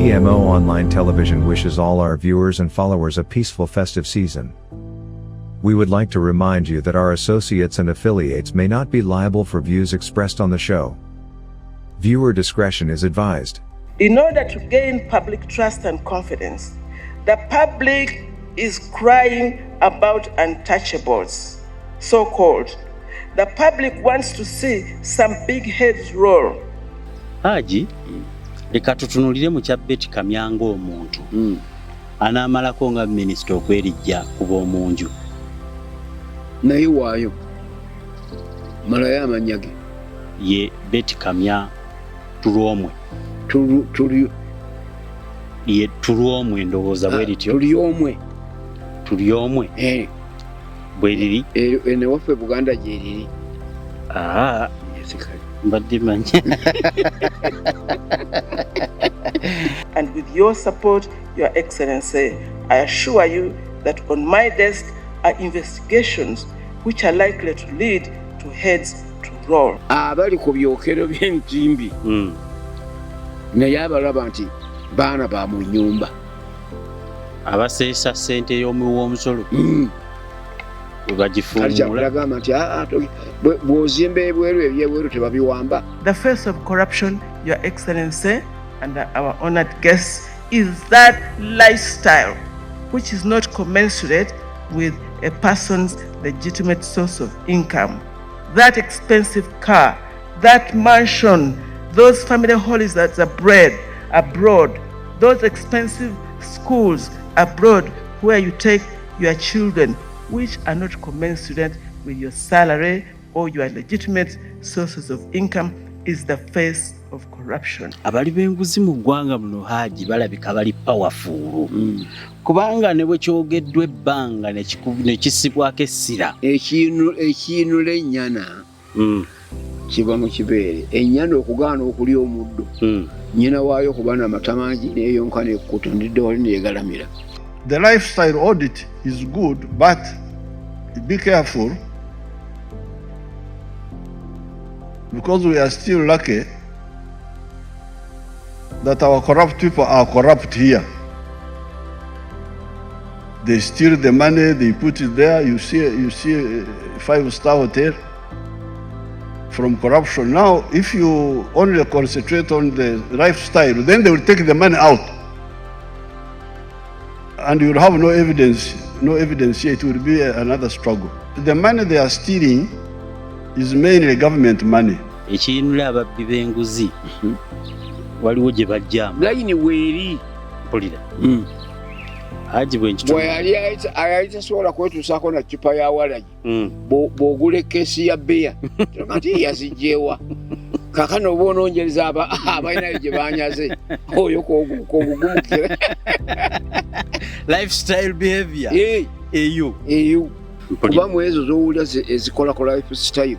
TMO Online Television wishes all our viewers and followers a peaceful festive season. We would like to remind you that our associates and affiliates may not be liable for views expressed on the show. Viewer discretion is advised. In order to gain public trust and confidence, the public is crying about untouchables, so-called. The public wants to see some big heads roll. Hajji, leka tutunulire mu kya Betty Kamya ng'omuntu. Anaamalako nga minisita okwerijja kuba omunju. Naye waayo. Malayo amannya ge. Ye Betty Kamya Tulwomwe. Ye Tulwomwe ndowooza bwe lityo. Tulyomwe. Bwe liri. Ene waffe Buganda gye liri. Mbadde manyi. And with your support, Your Excellency, I assure you that on my desk are investigations which are likely to lead to heads to roll. Abali ku byokero by'entimbi. Naye abalaba nti baana ba mu nnyumba. Abaseesa ssente y'omuwoomusolo. Bagifumula. The face of corruption, Your Excellency, and our honored guests, is that lifestyle which is not commensurate with a person's legitimate source of income. That expensive car, that mansion, those family holidays that are abroad, those expensive schools abroad where you take your children, which are not commensurate with your salary or your legitimate sources of income, is the face of corruption. Abali b'enguzi mu ggwanga muno Hajji balabika bali powerful. Kubanga ne bwe kyogeddwa ebbanga ne kisibwako essira. Ekiinula ennyana kiba mu kibeere. Ennyana okugaana okulya omuddo. Nnyina waayo kuba n'amata mangi neeyonka n'ekutundidde wali neyegalamira. The lifestyle audit is good, but be careful, because we are still lucky that our corrupt people are corrupt here. They steal the money, they put it there. You see a 5-star hotel from corruption. Now, if you only concentrate on the lifestyle, then they will take the money out. And you will have no evidence here. It will be another struggle. The money they are stealing is mainly government money. Ekiinula ababbi b'enguzi waliwo gye bajjaamu. Layini weeri. Mpulira. Hajji bwe nkituma. Ayali tasobola kwetuusaako na ccupa ya walagi. Bw'ogula ekkeesi ya bbeya. Nti yazigyewa. Kaakano oba onoonyereza abalinayo gye banyaze. Oyo k'obugumukira. Lifestyle behavior. Eyo. Kuba mu ezo z'owulira ezikola ku lifestyle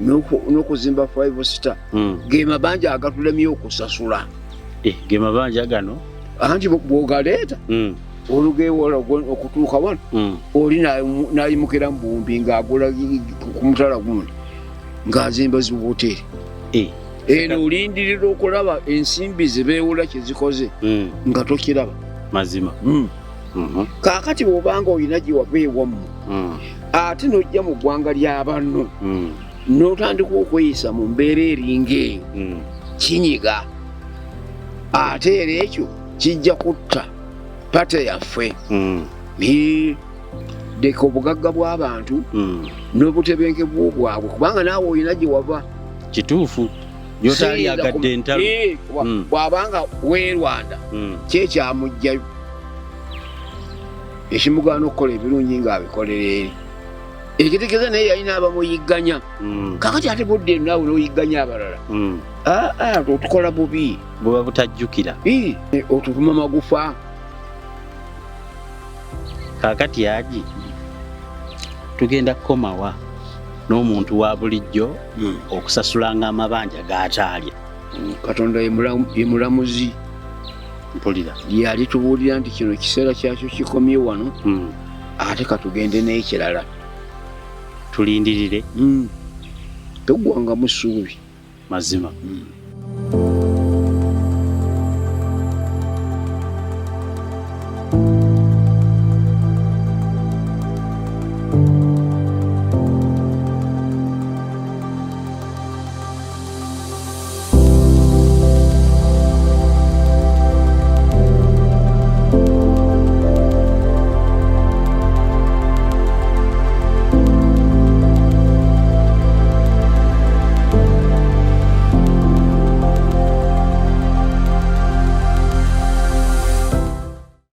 n'okuzimba 5-star ge mabanja agatulemye okusasula. Ge mabanja gano anti bw'ogaleeta olugeewola okutuuka wano oli n'ayimukira mu Buwumbi ng'agula ku mutala gundi ng'azimba zi wooteeri. Eno olindirira okulaba ensimbi ze beewula kye zikoze nga tokiraba. Mazima. Kaakati bw'obanga olina gye wava ewammwe ate n'ojja mu ggwanga ly'abanno n'otandika okweyisa mu mbeera eringa eyo kinyiga ate era ekyo kijja kutta pate yaffe. Leka obugagga bw'abantu n'obutebenkevu bwabwe kubanga naawe olina gye wava. Kituufu. Yotaali agadde entalo. Bw'abanga weerwanda kyekyamugjayo. Ekimugaana okukola ebirungi ng'abikolera eri. Ekitegeeza naye yalina abamuyigganya. Kaakati ate budde naawe n'oyigganya abalala. Otukola bubi. Buba butajjukira. Otuvuma magufa. Kaakati Hajji tugenda kukomawa n'omuntu wa bulijjo okusasulanga amabanja g'ataalya. Katonda ye mulamuzi. Mpulira. Yali tubuulira nti kino kiseera kyakyo kikomye wano ate katugende n'ekirala. Tulindirire. Togwanga mu ssuubi. Mazima.